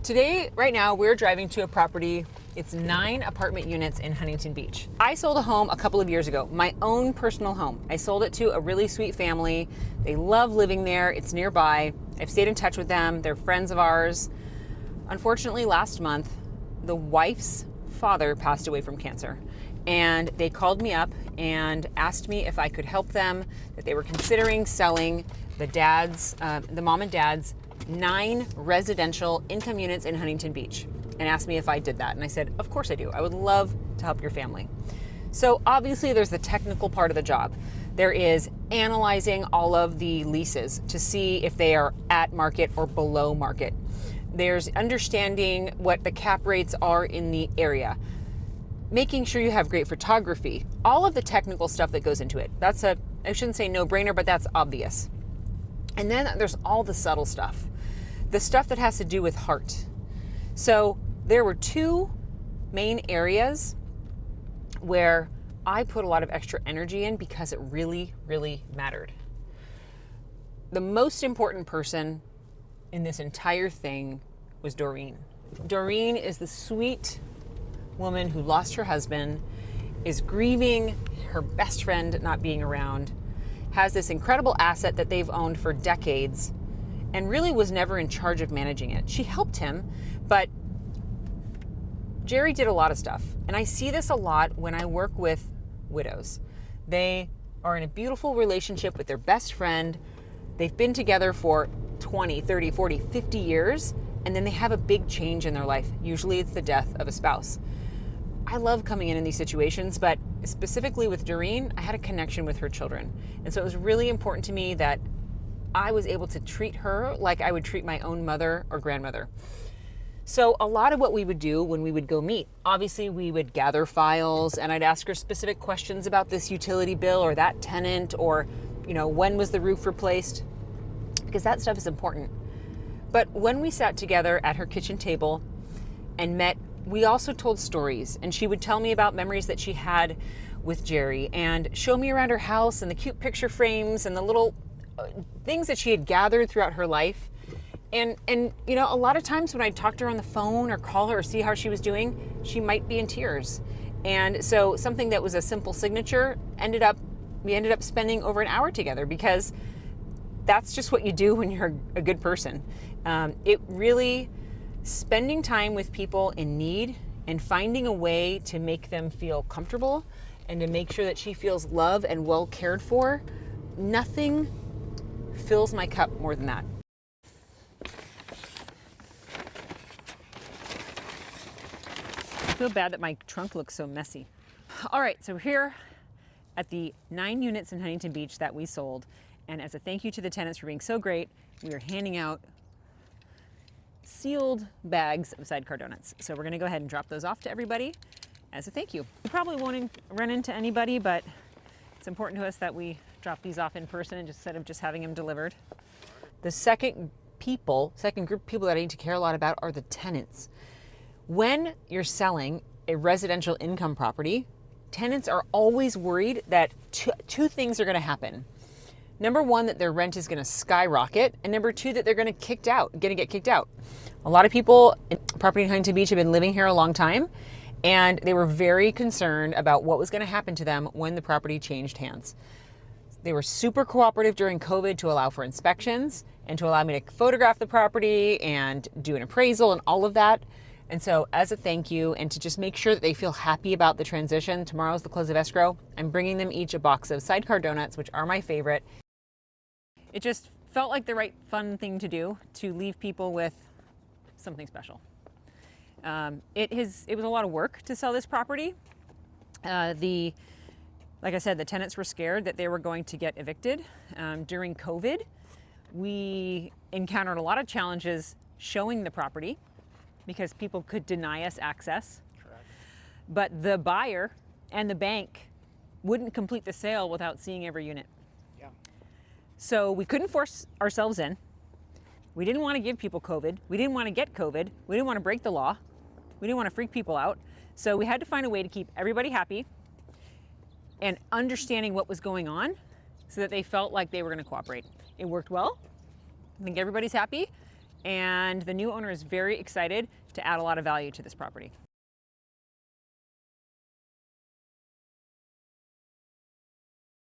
Today, right now, we're driving to a property. It's 9 apartment units in Huntington Beach. I sold a home a couple of years ago, my own personal home. I sold it to a really sweet family. They love living there. It's nearby. I've stayed in touch with them. They're friends of ours. Unfortunately, last month, the wife's father passed away from cancer. And they called me up and asked me if I could help them, that they were considering selling the mom and dad's 9 residential income units in Huntington Beach, and asked me if I did that. And I said, of course I do. I would love to help your family. So obviously there's the technical part of the job. There is analyzing all of the leases to see if they are at market or below market. There's understanding what the cap rates are in the area, making sure you have great photography, all of the technical stuff that goes into it. I shouldn't say no-brainer, but that's obvious. And then there's all the subtle stuff, the stuff that has to do with heart. So there were 2 main areas where I put a lot of extra energy in because it really, really mattered. The most important person in this entire thing was Doreen. Doreen is the sweet woman who lost her husband, is grieving her best friend not being around, has this incredible asset that they've owned for decades, and really was never in charge of managing it. She helped him, but Jerry did a lot of stuff. And I see this a lot when I work with widows. They are in a beautiful relationship with their best friend. They've been together for 20, 30, 40, 50 years, and then they have a big change in their life. Usually it's the death of a spouse. I love coming in these situations, but specifically with Doreen, I had a connection with her children. And so it was really important to me that I was able to treat her like I would treat my own mother or grandmother. So a lot of what we would do when we would go meet, obviously we would gather files and I'd ask her specific questions about this utility bill or that tenant or, when was the roof replaced? Because that stuff is important. But when we sat together at her kitchen table and met, we also told stories, and she would tell me about memories that she had with Jerry and show me around her house and the cute picture frames and the little things that she had gathered throughout her life. And a lot of times when I'd talk to her on the phone or call her or see how she was doing, she might be in tears. And so something that was a simple signature we ended up spending over an hour together, because that's just what you do when you're a good person. It really, spending time with people in need and finding a way to make them feel comfortable and to make sure that she feels loved and well cared for, nothing fills my cup more than that. I feel bad that my trunk looks so messy. All right, so here at the 9 units in Huntington Beach that we sold, and as a thank you to the tenants for being so great, we are handing out sealed bags of sidecar donuts. So we're gonna go ahead and drop those off to everybody as a thank you. We probably won't run into anybody, but it's important to us that we drop these off in person instead of just having them delivered. The second group of people that I need to care a lot about are the tenants. When you're selling a residential income property, tenants are always worried that two things are gonna happen. Number 1, that their rent is going to skyrocket, and number 2, that they're going to get kicked out. A lot of people in property in Huntington Beach have been living here a long time, and they were very concerned about what was going to happen to them when the property changed hands. They were super cooperative during COVID to allow for inspections and to allow me to photograph the property and do an appraisal and all of that. And so as a thank you, and to just make sure that they feel happy about the transition, tomorrow's the close of escrow, I'm bringing them each a box of sidecar donuts, which are my favorite. It just felt like the right fun thing to do, to leave people with something special. It was a lot of work to sell this property. Like I said, the tenants were scared that they were going to get evicted. During COVID, we encountered a lot of challenges showing the property because people could deny us access. Correct. But the buyer and the bank wouldn't complete the sale without seeing every unit. So we couldn't force ourselves in. We didn't want to give people COVID. We didn't want to get COVID. We didn't want to break the law. We didn't want to freak people out. So we had to find a way to keep everybody happy and understanding what was going on so that they felt like they were going to cooperate. It worked well. I think everybody's happy. and the new owner is very excited to add a lot of value to this property.